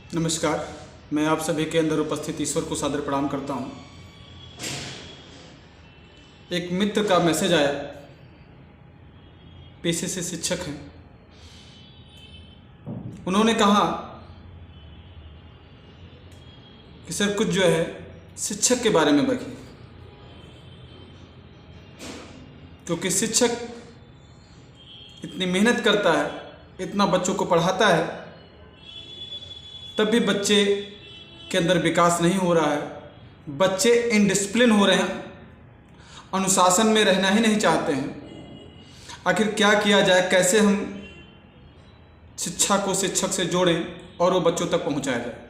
नमस्कार। मैं आप सभी के अंदर उपस्थित ईश्वर को सादर प्रणाम करता हूँ। एक मित्र का मैसेज आया, पेशे से शिक्षक हैं। उन्होंने कहा कि सर कुछ जो है शिक्षक के बारे में बताइए, क्योंकि शिक्षक इतनी मेहनत करता है, इतना बच्चों को पढ़ाता है, तब भी बच्चे के अंदर विकास नहीं हो रहा है। बच्चे इनडिसिप्लिन हो रहे हैं, अनुशासन में रहना ही नहीं चाहते हैं। आखिर क्या किया जाए, कैसे हम शिक्षा को शिक्षक से जोड़ें और वो बच्चों तक पहुंचाया जाए,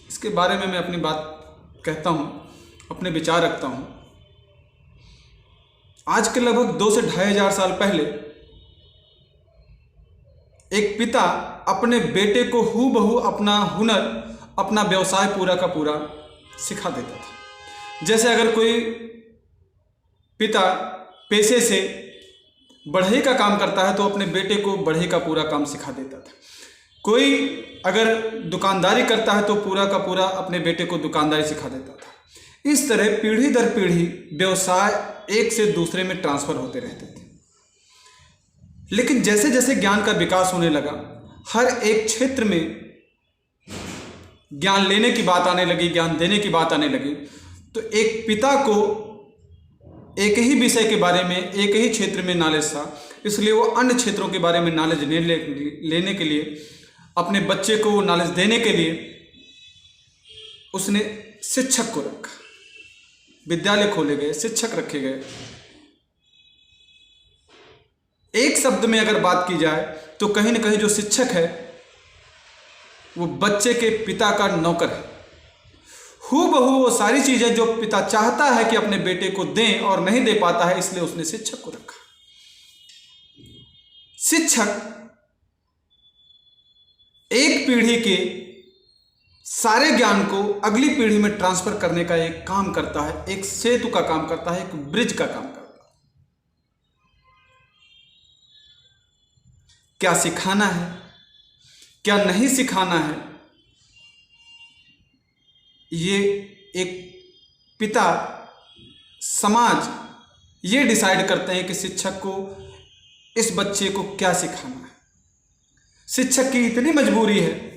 इसके बारे में मैं अपनी बात कहता हूं, अपने विचार रखता हूं। आज के लगभग 2 से 2,500 साल पहले एक पिता अपने बेटे को हूबहू अपना हुनर, अपना व्यवसाय पूरा का पूरा सिखा देता था। जैसे अगर कोई पिता पेशे से बढ़ई का काम करता है तो अपने बेटे को बढ़ई का पूरा काम सिखा देता था। कोई अगर दुकानदारी करता है तो पूरा का पूरा अपने बेटे को दुकानदारी सिखा देता था। इस तरह पीढ़ी दर पीढ़ी व्यवसाय एक से दूसरे में ट्रांसफर होते रहते थे। लेकिन जैसे जैसे ज्ञान का विकास होने लगा, हर एक क्षेत्र में ज्ञान लेने की बात आने लगी, ज्ञान देने की बात आने लगी, तो एक पिता को एक ही विषय के बारे में, एक ही क्षेत्र में नॉलेज था, इसलिए वो अन्य क्षेत्रों के बारे में नॉलेज लेने के लिए, अपने बच्चे को नॉलेज देने के लिए उसने शिक्षक को रखा। विद्यालय खोले गए, शिक्षक रखे गए। एक शब्द में अगर बात की जाए तो कहीं ना कहीं जो शिक्षक है वो बच्चे के पिता का नौकर है। हूबहू वो सारी चीजें जो पिता चाहता है कि अपने बेटे को दें और नहीं दे पाता है, इसलिए उसने शिक्षक को रखा। शिक्षक एक पीढ़ी के सारे ज्ञान को अगली पीढ़ी में ट्रांसफर करने का एक काम करता है, एक सेतु का काम करता है, एक ब्रिज का काम करता है। क्या सिखाना है, क्या नहीं सिखाना है, ये एक पिता, समाज ये डिसाइड करते हैं कि शिक्षक को इस बच्चे को क्या सिखाना है। शिक्षक की इतनी मजबूरी है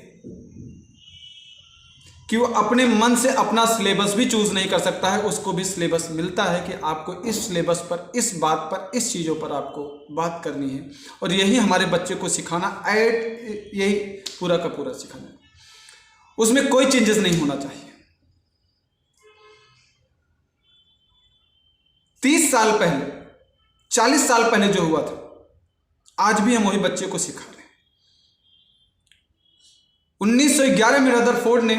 कि वो अपने मन से अपना सिलेबस भी चूज नहीं कर सकता है। उसको भी सिलेबस मिलता है कि आपको इस सिलेबस पर, इस बात पर, इस चीज़ों पर आपको बात करनी है, और यही हमारे बच्चे को सिखाना, यही पूरा का पूरा सिखाना। उसमें कोई चेंजेस नहीं होना चाहिए। 30 साल पहले, 40 साल पहले जो हुआ था, आज भी हम वही बच्चे को सिखा रहे हैं। 1911 में रदरफोर्ड ने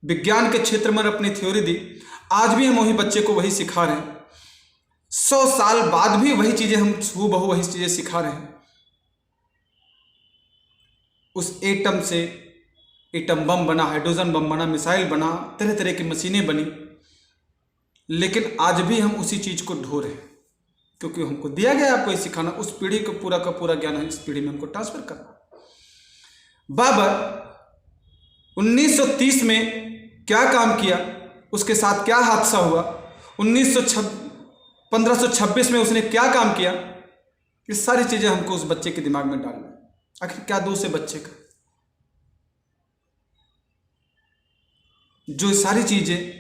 विज्ञान के क्षेत्र में अपनी थ्योरी दी, आज भी हम वही बच्चे को वही सिखा रहे हैं। 100 साल बाद भी वही चीजें हम हूबहू वही चीजें सिखा रहे हैं। उस एटम से एटम बम बना, हाइड्रोजन बम बना, मिसाइल बना, तरह तरह की मशीनें बनी, लेकिन आज भी हम उसी चीज को ढो रहे हैं, क्योंकि हमको दिया गया आपको ये सिखाना। उस पीढ़ी को पूरा का पूरा ज्ञान है, इस पीढ़ी में हमको ट्रांसफर करना। बाबर 1930 में क्या काम किया, उसके साथ क्या हादसा हुआ, 1526 में उसने क्या काम किया, ये सारी चीजें हमको उस बच्चे के दिमाग में डालना है। आखिर क्या दोष है बच्चे का? जो सारी चीजें,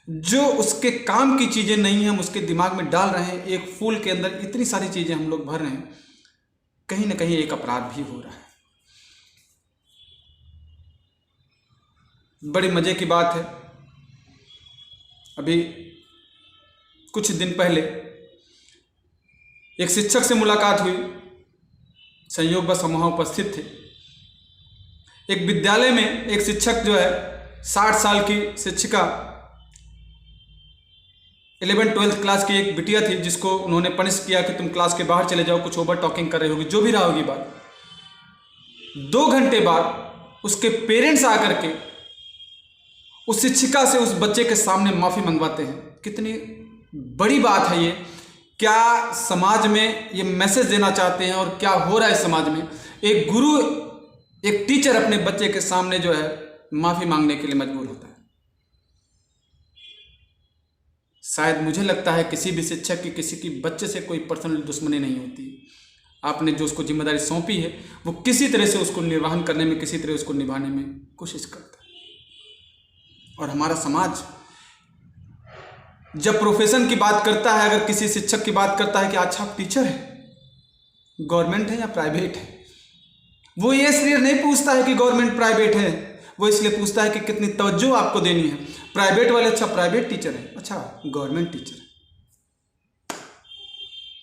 जो उसके काम की चीजें नहीं है, हम उसके दिमाग में डाल रहे हैं। एक फूल के अंदर इतनी सारी चीजें हम लोग भर रहे हैं, कहीं ना कहीं एक अपराध भी हो रहा है। बड़ी मजे की बात है, अभी कुछ दिन पहले एक शिक्षक से मुलाकात हुई, संयोगवश हम वहाँ उपस्थित थे। एक विद्यालय में एक शिक्षक जो है, 60 साल की शिक्षिका, 11th-12th क्लास की एक बिटिया थी, जिसको उन्होंने पनिश किया कि तुम क्लास के बाहर चले जाओ, कुछ ओवर टॉकिंग कर रही होगी, जो भी रहा होगी बात। 2 घंटे बाद उसके पेरेंट्स आकर के उस शिक्षिका से उस बच्चे के सामने माफी मंगवाते हैं। कितनी बड़ी बात है ये क्या समाज में ये मैसेज देना चाहते हैं और क्या हो रहा है समाज में। एक गुरु, एक टीचर अपने बच्चे के सामने जो है माफी मांगने के लिए मजबूर होता है। शायद मुझे लगता है किसी भी शिक्षक की किसी की बच्चे से कोई पर्सनल दुश्मनी नहीं होती। आपने जो उसको जिम्मेदारी सौंपी है वो किसी तरह से उसको निर्वहन करने में, किसी तरह उसको निभाने में कोशिश करता है। और हमारा समाज जब प्रोफेशन की बात करता है, अगर किसी शिक्षक की बात करता है कि अच्छा आप टीचर है, गवर्नमेंट है या प्राइवेट है, वो ये इसलिए नहीं पूछता है कि गवर्नमेंट प्राइवेट है, वो इसलिए पूछता है कि कितनी तवज्जो आपको देनी है। प्राइवेट वाले अच्छा प्राइवेट टीचर है, अच्छा गवर्नमेंट टीचर है।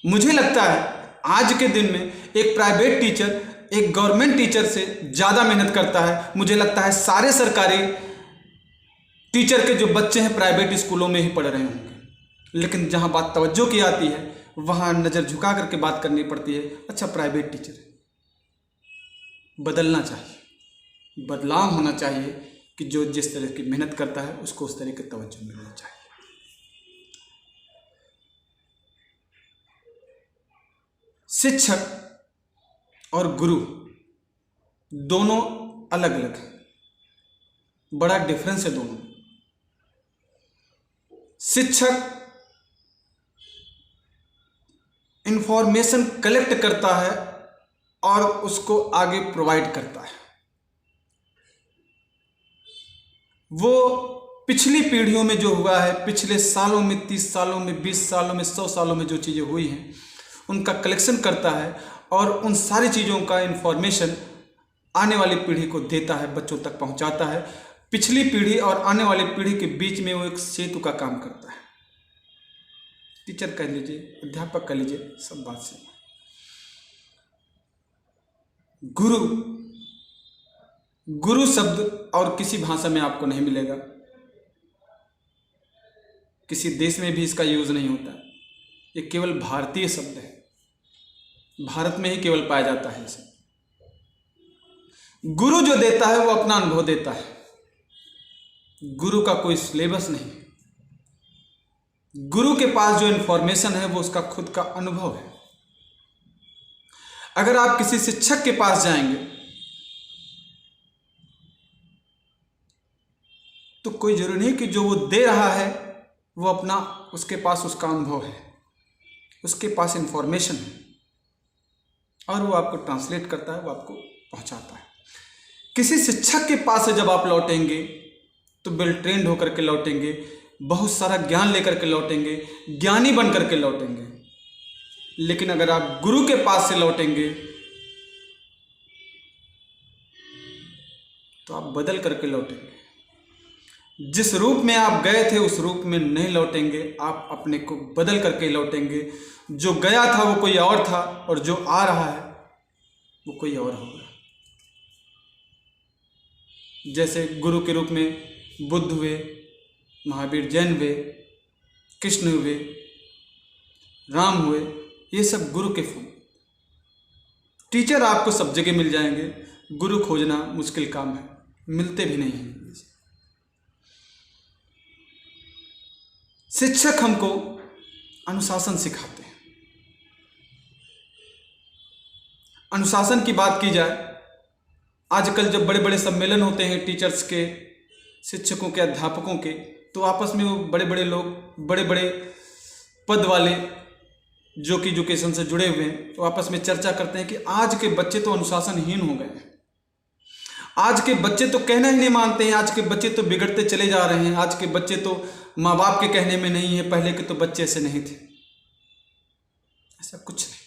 मुझे लगता है आज के दिन में एक प्राइवेट टीचर एक गवर्नमेंट टीचर से ज़्यादा मेहनत करता है। मुझे लगता है सारे सरकारी टीचर के जो बच्चे हैं प्राइवेट स्कूलों में ही पढ़ रहे होंगे, लेकिन जहाँ बात तवज्जो की आती है वहाँ नज़र झुका करके बात करनी पड़ती है। अच्छा प्राइवेट टीचर है। बदलना चाहिए, बदलाव होना चाहिए कि जो जिस तरह की मेहनत करता है उसको उस तरह की तवज्जो मिलना चाहिए। शिक्षक और गुरु दोनों अलग अलग हैं, बड़ा डिफरेंस है दोनों। शिक्षक इंफॉर्मेशन कलेक्ट करता है और उसको आगे प्रोवाइड करता है। वो पिछली पीढ़ियों में जो हुआ है, पिछले सालों में, 30 सालों में, 20 सालों में, 100 सालों में जो चीज़ें हुई हैं उनका कलेक्शन करता है और उन सारी चीज़ों का इंफॉर्मेशन आने वाली पीढ़ी को देता है, बच्चों तक पहुंचाता है। पिछली पीढ़ी और आने वाली पीढ़ी के बीच में वो एक सेतु का काम करता है। टीचर कह लीजिए, अध्यापक कह लीजिए, सब बात से। गुरु, गुरु शब्द और किसी भाषा में आपको नहीं मिलेगा, किसी देश में भी इसका यूज नहीं होता। ये केवल भारतीय शब्द है, भारत में ही केवल पाया जाता है इसे। गुरु जो देता है वो अपना अनुभव देता है। गुरु का कोई सिलेबस नहीं, गुरु के पास जो इंफॉर्मेशन है वो उसका खुद का अनुभव है। अगर आप किसी शिक्षक के पास जाएंगे तो कोई जरूरी नहीं कि जो वो दे रहा है वो अपना, उसके पास उसका अनुभव है, उसके पास इंफॉर्मेशन है और वो आपको ट्रांसलेट करता है, वो आपको पहुंचाता है। किसी शिक्षक के पास से जब आप लौटेंगे तो वेल ट्रेंड होकर के लौटेंगे, बहुत सारा ज्ञान लेकर के लौटेंगे, ज्ञानी बन करके लौटेंगे। लेकिन अगर आप गुरु के पास से लौटेंगे तो आप बदल करके लौटेंगे। जिस रूप में आप गए थे उस रूप में नहीं लौटेंगे, आप अपने को बदल करके लौटेंगे। जो गया था वो कोई और था और जो आ रहा है वो कोई और होगा। जैसे गुरु के रूप में बुद्ध हुए, महावीर जैन हुए, कृष्ण हुए, राम हुए, ये सब गुरु के फूल। टीचर आपको सब जगह मिल जाएंगे, गुरु खोजना मुश्किल काम है, मिलते भी नहीं हैं। शिक्षक हमको अनुशासन सिखाते हैं। अनुशासन की बात की जाए, आजकल जब बड़े बड़े सम्मेलन होते हैं टीचर्स के, शिक्षकों के, अध्यापकों के, तो आपस में वो बड़े बड़े लोग, बड़े बड़े पद वाले जो कि एजुकेशन से जुड़े हुए हैं, तो आपस में चर्चा करते हैं कि आज के बच्चे तो अनुशासनहीन हो गए हैं, आज के बच्चे तो कहना ही नहीं मानते हैं, आज के बच्चे तो बिगड़ते चले जा रहे हैं, आज के बच्चे तो माँ बाप के कहने में नहीं है, पहले के तो बच्चे ऐसे नहीं थे। ऐसा कुछ नहीं।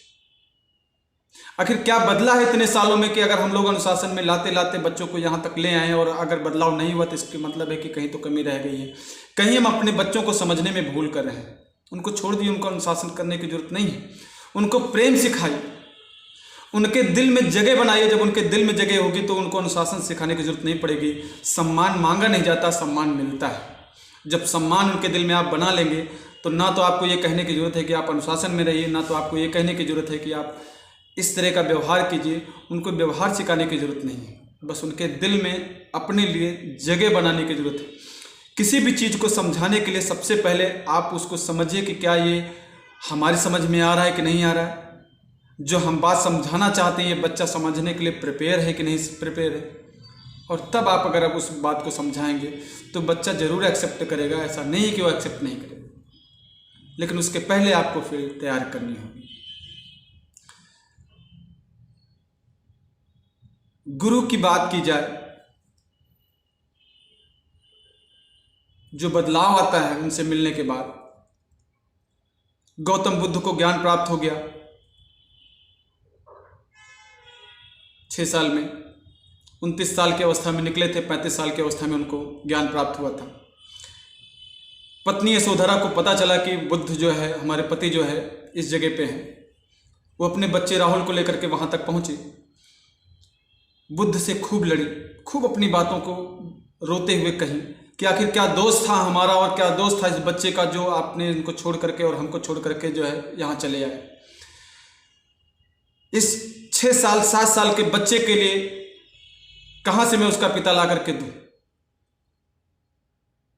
आखिर क्या बदला है इतने सालों में कि अगर हम लोग अनुशासन में लाते लाते बच्चों को यहाँ तक ले आए और अगर बदलाव नहीं हुआ तो इसके मतलब है कि कहीं तो कमी रह गई है, कहीं हम अपने बच्चों को समझने में भूल कर रहे हैं। उनको छोड़ दिए, उनको अनुशासन करने की जरूरत नहीं है। उनको प्रेम सिखाइए, उनके दिल में जगह बनाइए। जब उनके दिल में जगह होगी तो उनको अनुशासन सिखाने की जरूरत नहीं पड़ेगी। सम्मान मांगा नहीं जाता, सम्मान मिलता है। जब सम्मान उनके दिल में आप बना लेंगे तो ना तो आपको ये कहने की जरूरत है कि आप अनुशासन में रहिए, ना तो आपको ये कहने की जरूरत है कि आप इस तरह का व्यवहार कीजिए। उनको व्यवहार सिखाने की जरूरत नहीं है, बस उनके दिल में अपने लिए जगह बनाने की जरूरत है। किसी भी चीज़ को समझाने के लिए सबसे पहले आप उसको समझिए कि क्या ये हमारी समझ में आ रहा है कि नहीं आ रहा है, जो हम बात समझाना चाहते हैं ये बच्चा समझने के लिए प्रिपेयर है कि नहीं प्रिपेयर है। और तब आप अगर उस बात को समझाएंगे तो बच्चा ज़रूर एक्सेप्ट करेगा, ऐसा नहीं है कि वो एक्सेप्ट नहीं करेगा, लेकिन उसके पहले आपको फिर तैयार करनी होगी। गुरु की बात की जाए, जो बदलाव आता है उनसे मिलने के बाद, गौतम बुद्ध को ज्ञान प्राप्त हो गया 6 साल में, 29 साल की अवस्था में निकले थे, 35 साल की अवस्था में उनको ज्ञान प्राप्त हुआ था। पत्नी यशोधरा को पता चला कि बुद्ध जो है, हमारे पति जो है इस जगह पे हैं। वो अपने बच्चे राहुल को लेकर के वहाँ तक पहुँचे, बुद्ध से खूब लड़ी, खूब अपनी बातों को रोते हुए कही कि आखिर क्या दोष था हमारा और क्या दोष था इस बच्चे का जो आपने इनको छोड़ करके और हमको छोड़ करके जो है यहाँ चले आए। इस 6 साल 7 साल के बच्चे के लिए कहाँ से मैं उसका पिता ला करके दूँ?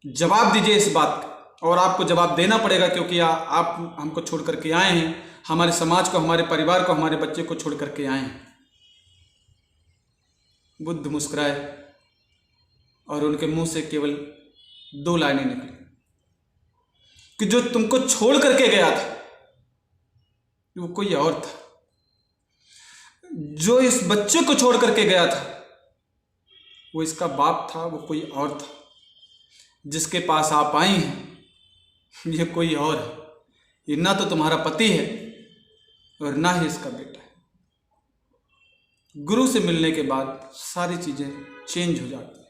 जवाब दीजिए इस बात का, और आपको जवाब देना पड़ेगा, क्योंकि आप हमको छोड़ करके आए हैं, हमारे समाज को, हमारे परिवार को, हमारे बच्चे को छोड़ करके आए हैं। बुद्ध मुस्कुराए और उनके मुंह से केवल 2 लाइनें निकली कि जो तुमको छोड़ करके गया था वो कोई और था, जो इस बच्चे को छोड़ करके गया था वो इसका बाप था, वो कोई और था, जिसके पास आप आई हैं ये कोई और है, ये ना तो तुम्हारा पति है और ना ही इसका बेटा है। गुरु से मिलने के बाद सारी चीजें चेंज हो जाती हैं।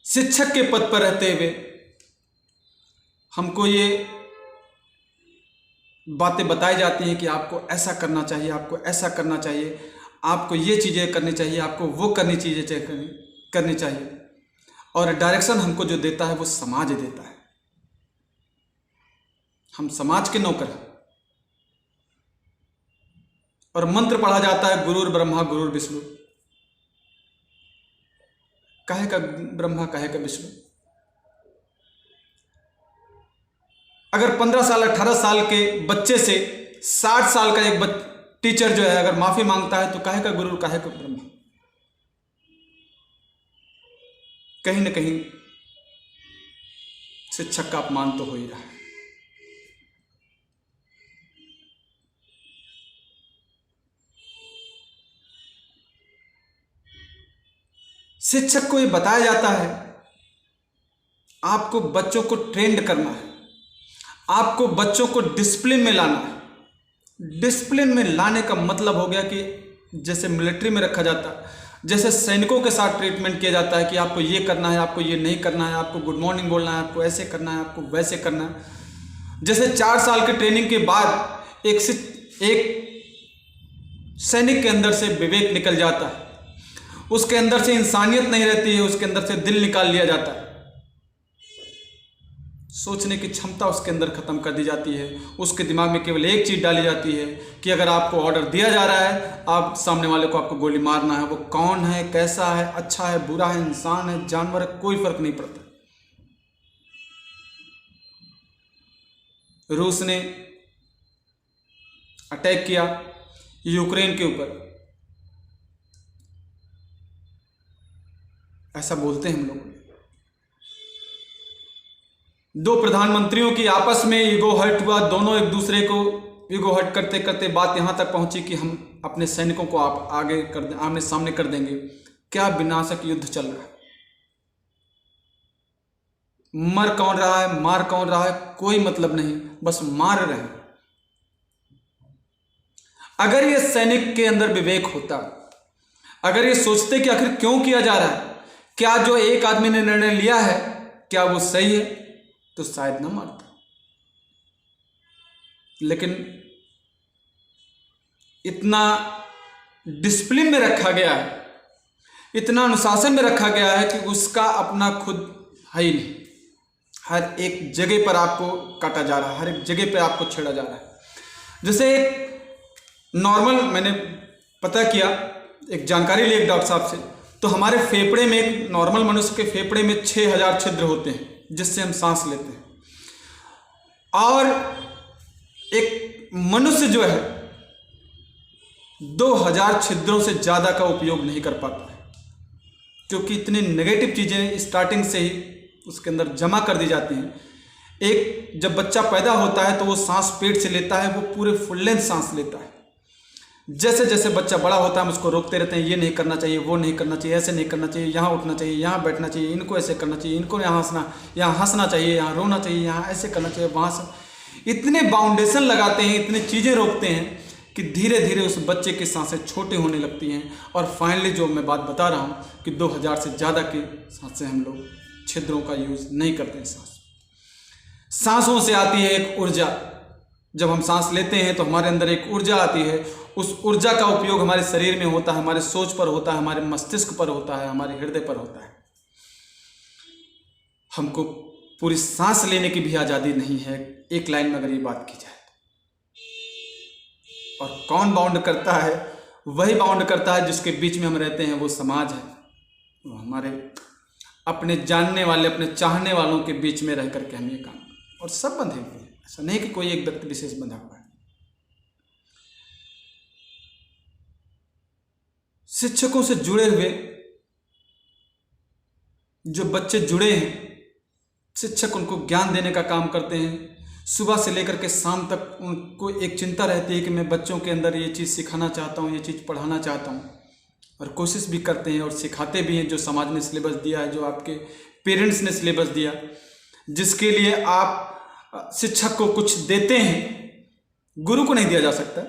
शिक्षक के पद पर रहते हुए हमको ये बातें बताई जाती हैं कि आपको ऐसा करना चाहिए, आपको ऐसा करना चाहिए, आपको ये चीज़ें करनी चाहिए, आपको वो करनी चाहिए। और डायरेक्शन हमको जो देता है वो समाज देता है। हम समाज के नौकर हैं। और मंत्र पढ़ा जाता है गुरुर ब्रह्मा गुरुर विष्णु, काहे का ब्रह्मा काहे का विष्णु। अगर 15 साल 18 साल के बच्चे से 60 साल का एक टीचर जो है अगर माफी मांगता है तो काहे का गुरु काहे का ब्रह्मा। कहीं ना कहीं शिक्षक का अपमान तो हो ही रहा है। शिक्षक को ये बताया जाता है आपको बच्चों को ट्रेंड करना है, आपको बच्चों को डिसिप्लिन में लाना है। डिसिप्लिन में लाने का मतलब हो गया कि जैसे मिलिट्री में रखा जाता है, जैसे सैनिकों के साथ ट्रीटमेंट किया जाता है कि आपको ये करना है, आपको ये नहीं करना है, आपको गुड मॉर्निंग बोलना है, आपको ऐसे करना है, आपको वैसे करना है। जैसे 4 साल की ट्रेनिंग के बाद एक सैनिक के अंदर से विवेक निकल जाता है, उसके अंदर से इंसानियत नहीं रहती है, उसके अंदर से दिल निकाल लिया जाता है, सोचने की क्षमता उसके अंदर खत्म कर दी जाती है। उसके दिमाग में केवल एक चीज़ डाली जाती है कि अगर आपको ऑर्डर दिया जा रहा है, आप सामने वाले को आपको गोली मारना है, वो कौन है, कैसा है, अच्छा है, बुरा है, इंसान है, जानवर है, कोई फर्क नहीं पड़ता। रूस ने अटैक किया यूक्रेन के ऊपर, ऐसा बोलते हैं हम लोग। 2 प्रधानमंत्रियों की आपस में ईगो हर्ट हुआ, दोनों एक दूसरे को ईगो हर्ट करते करते बात यहां तक पहुंची कि हम अपने सैनिकों को आप आगे कर आमने सामने कर देंगे। क्या विनाशक युद्ध चल रहा है, मर कौन रहा है, मार कौन रहा है, कोई मतलब नहीं, बस मार रहे हैं। अगर ये सैनिक के अंदर विवेक होता, अगर ये सोचते कि आखिर क्यों किया जा रहा है, क्या जो एक आदमी ने निर्णय लिया है क्या वो सही है, तो शायद ना मारता। लेकिन इतना डिसिप्लिन में रखा गया है, इतना अनुशासन में रखा गया है कि उसका अपना खुद है ही नहीं। हर एक जगह पर आपको काटा जा रहा है, हर एक जगह पर आपको छेड़ा जा रहा है। जैसे एक नॉर्मल, मैंने पता किया, एक जानकारी ली एक डॉक्टर साहब से, तो हमारे फेफड़े में, एक नॉर्मल मनुष्य के फेफड़े में 6000 छिद्र होते हैं जिससे हम सांस लेते हैं। और एक मनुष्य जो है 2000 छिद्रों से ज़्यादा का उपयोग नहीं कर पाता है, क्योंकि इतनी नेगेटिव चीज़ें स्टार्टिंग से ही उसके अंदर जमा कर दी जाती हैं। एक जब बच्चा पैदा होता है तो वो सांस पेट से लेता है, वो पूरे फुल लेंथ सांस लेता है। जैसे जैसे बच्चा बड़ा होता है हम उसको रोकते रहते हैं, ये नहीं करना चाहिए, वो नहीं करना चाहिए, ऐसे नहीं करना चाहिए, यहाँ उठना चाहिए, यहाँ बैठना चाहिए, इनको ऐसे करना चाहिए, इनको यहाँ हंसना चाहिए, यहाँ रोना चाहिए, यहाँ ऐसे करना चाहिए, वहाँ से इतने बाउंडेशन लगाते हैं, इतनी चीज़ें रोकते हैं कि धीरे धीरे उस बच्चे की सांसें छोटी होने लगती हैं। और फाइनली जो मैं बात बता रहा हूँ कि 2000 से ज़्यादा की सांसें हम लोग छिद्रों का यूज़ नहीं करते हैं। सांसों से आती है एक ऊर्जा। जब हम सांस लेते हैं तो हमारे अंदर एक ऊर्जा आती है। उस ऊर्जा का उपयोग हमारे शरीर में होता है, हमारे सोच पर होता है, हमारे मस्तिष्क पर होता है, हमारे हृदय पर होता है। हमको पूरी सांस लेने की भी आज़ादी नहीं है, एक लाइन में अगर ये बात की जाए। और कौन बाउंड करता है? वही बाउंड करता है जिसके बीच में हम रहते हैं, वो समाज है। वो हमारे अपने जानने वाले, अपने चाहने वालों के बीच में रह करके हम ये काम, और सब बंधे हुए हैं। ऐसा नहीं कि कोई एक व्यक्ति विशेष बंधा हुआ है। शिक्षकों से जुड़े हुए जो बच्चे जुड़े हैं, शिक्षक उनको ज्ञान देने का काम करते हैं। सुबह से लेकर के शाम तक उनको एक चिंता रहती है कि मैं बच्चों के अंदर ये चीज़ सिखाना चाहता हूँ, ये चीज़ पढ़ाना चाहता हूँ, और कोशिश भी करते हैं और सिखाते भी हैं। जो समाज ने सिलेबस दिया है, जो आपके पेरेंट्स ने सिलेबस दिया, जिसके लिए आप शिक्षक को कुछ देते हैं, गुरु को नहीं दिया जा सकता।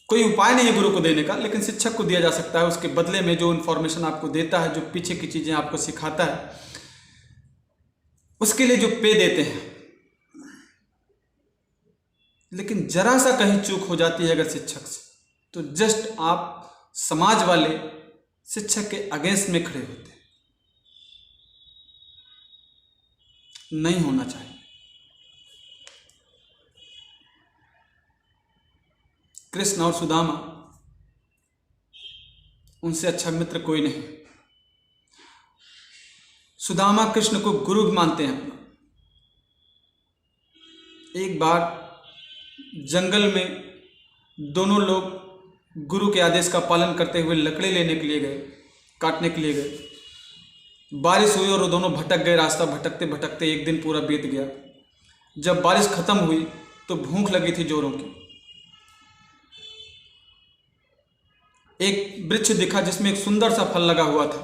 कोई उपाय नहीं है गुरु को देने का, लेकिन शिक्षक को दिया जा सकता है। उसके बदले में जो इन्फॉर्मेशन आपको देता है, जो पीछे की चीज़ें आपको सिखाता है, उसके लिए जो पे देते हैं। लेकिन जरा सा कहीं चूक हो जाती है अगर शिक्षक से, तो जस्ट आप समाज वाले शिक्षक के अगेंस्ट में खड़े होते हैं। नहीं होना चाहिए। कृष्ण और सुदामा, उनसे अच्छा मित्र कोई नहीं। सुदामा कृष्ण को गुरु भी मानते हैं अपना। एक बार जंगल में दोनों लोग गुरु के आदेश का पालन करते हुए लकड़ी लेने के लिए गए, काटने के लिए गए। बारिश हुई और वो दोनों भटक गए। रास्ता भटकते भटकते एक दिन पूरा बीत गया। जब बारिश खत्म हुई तो भूख लगी थी जोरों की। एक वृक्ष दिखा जिसमें एक सुंदर सा फल लगा हुआ था।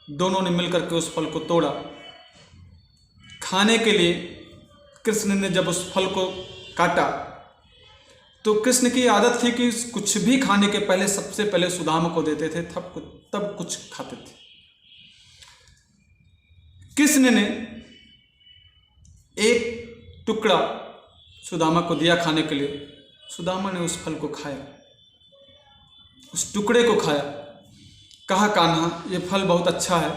दोनों ने मिलकर के उस फल को तोड़ा खाने के लिए। कृष्ण ने जब उस फल को काटा तो कृष्ण की आदत थी कि कुछ भी खाने के पहले सबसे पहले सुदामा को देते थे, तब कुछ खाते थे। कृष्ण ने एक टुकड़ा सुदामा को दिया खाने के लिए। सुदामा ने उस फल को खाया, उस टुकड़े को खाया। कहा, कान्हा ये फल बहुत अच्छा है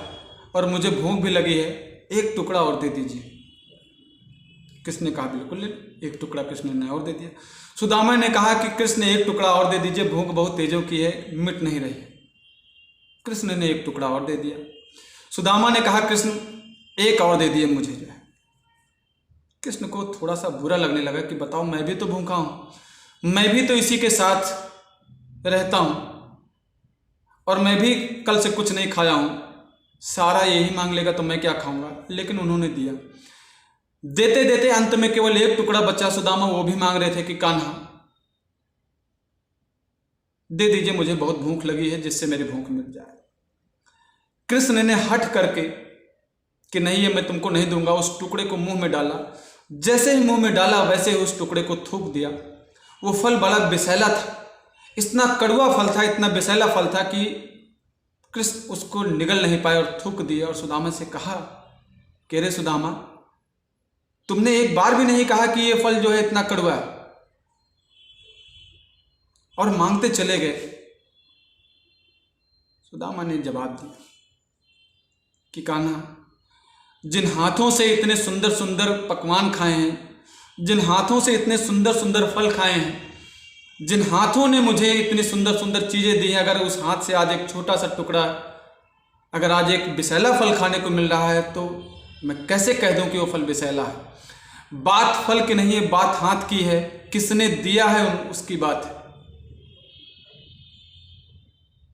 और मुझे भूख भी लगी है, एक टुकड़ा और दे दीजिए। कृष्ण ने कहा बिल्कुल ले। एक टुकड़ा कृष्ण ने और दे दिया। सुदामा ने कहा कि कृष्ण एक टुकड़ा और दे दीजिए, भूख बहुत तेजों की है, मिट नहीं रही। कृष्ण ने एक टुकड़ा और दे दिया। सुदामा ने कहा कृष्ण एक और दे दिए मुझे जो है। कृष्ण को थोड़ा सा बुरा लगने लगा कि बताओ, मैं भी तो भूखा हूँ, मैं भी तो इसी के साथ रहता हूँ और मैं भी कल से कुछ नहीं खाया हूँ। सारा यही मांग लेगा तो मैं क्या खाऊंगा। लेकिन उन्होंने दिया। देते देते अंत में केवल एक टुकड़ा बचा। सुदामा वो भी मांग रहे थे कि कान्हा दे दीजिए, मुझे बहुत भूख लगी है, जिससे मेरी भूख मिट जाए। कृष्ण ने हट करके कि नहीं, ये मैं तुमको नहीं दूंगा, उस टुकड़े को मुंह में डाला। जैसे ही मुंह में डाला वैसे ही उस टुकड़े को थूक दिया। वो फल बड़ा विषैला था, इतना कड़वा फल था, इतना विषैला फल था कि कृष्ण उसको निगल नहीं पाए और थूक दिया। और सुदामा से कहा कि रे सुदामा, तुमने एक बार भी नहीं कहा कि ये फल जो है इतना कड़वा है, और मांगते चले गए। सुदामा ने जवाब दिया कि कान्हा, जिन हाथों से इतने सुंदर सुंदर पकवान खाए हैं, जिन हाथों से इतने सुंदर सुंदर फल खाए हैं, जिन हाथों ने मुझे इतनी सुंदर सुंदर चीज़ें दी हैं, अगर उस हाथ से आज एक छोटा सा टुकड़ा, अगर आज एक विषैला फल खाने को मिल रहा है, तो मैं कैसे कह दूं कि वो फल विषैला है? बात फल की नहीं है, बात हाथ की है, किसने दिया है उसकी बात है।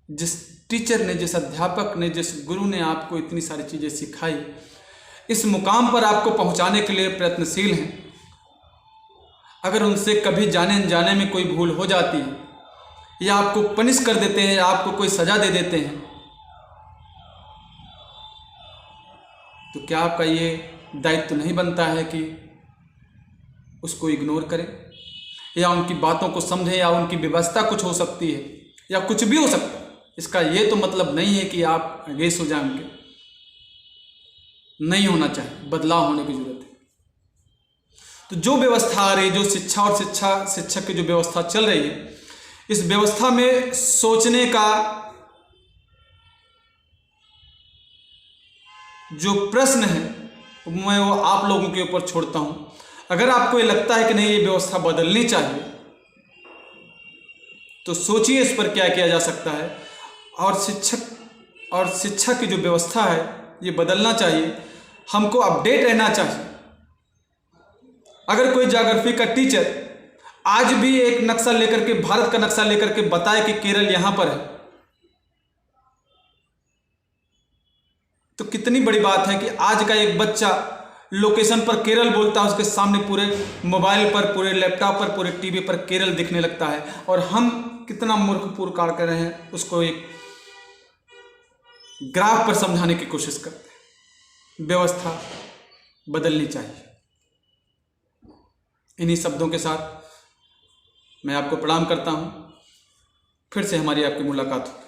जिस टीचर ने, जिस अध्यापक ने, जिस गुरु ने आपको इतनी सारी चीज़ें सिखाई, इस मुकाम पर आपको पहुंचाने के लिए प्रयत्नशील हैं, अगर उनसे कभी जाने अनजाने में कोई भूल हो जाती है, या आपको पनिश कर देते हैं, या आपको कोई सजा दे देते हैं, तो क्या आपका ये दायित्व नहीं बनता है कि उसको इग्नोर करें, या उनकी बातों को समझें, या उनकी व्यवस्था कुछ हो सकती है, या कुछ भी हो सकता है। इसका ये तो मतलब नहीं है कि आप अगेंस्ट हो जाएंगे, नहीं होना चाहिए, बदलाव होने की जरूरत है। तो जो व्यवस्था आ रही, जो शिक्षा और शिक्षक की जो व्यवस्था चल रही है, इस व्यवस्था में सोचने का जो प्रश्न है मैं वो आप लोगों के ऊपर छोड़ता हूं। अगर आपको ये लगता है कि नहीं ये व्यवस्था बदलनी चाहिए, तो सोचिए इस पर क्या किया जा सकता है, और शिक्षा की जो व्यवस्था है ये बदलना चाहिए। हमको अपडेट रहना चाहिए। अगर कोई ज्योग्राफी का टीचर आज भी एक नक्शा लेकर के, भारत का नक्शा लेकर के बताए कि केरल यहां पर है, तो कितनी बड़ी बात है कि आज का एक बच्चा लोकेशन पर केरल बोलता है, उसके सामने पूरे मोबाइल पर, पूरे लैपटॉप पर, पूरे टीवी पर केरल दिखने लगता है, और हम कितना मूर्खपूर्ण कार्य कर रहे हैं, उसको एक ग्राफ पर समझाने की कोशिश करते हैं। व्यवस्था बदलनी चाहिए। इन्हीं शब्दों के साथ मैं आपको प्रणाम करता हूं। फिर से हमारी आपकी मुलाकात होगी।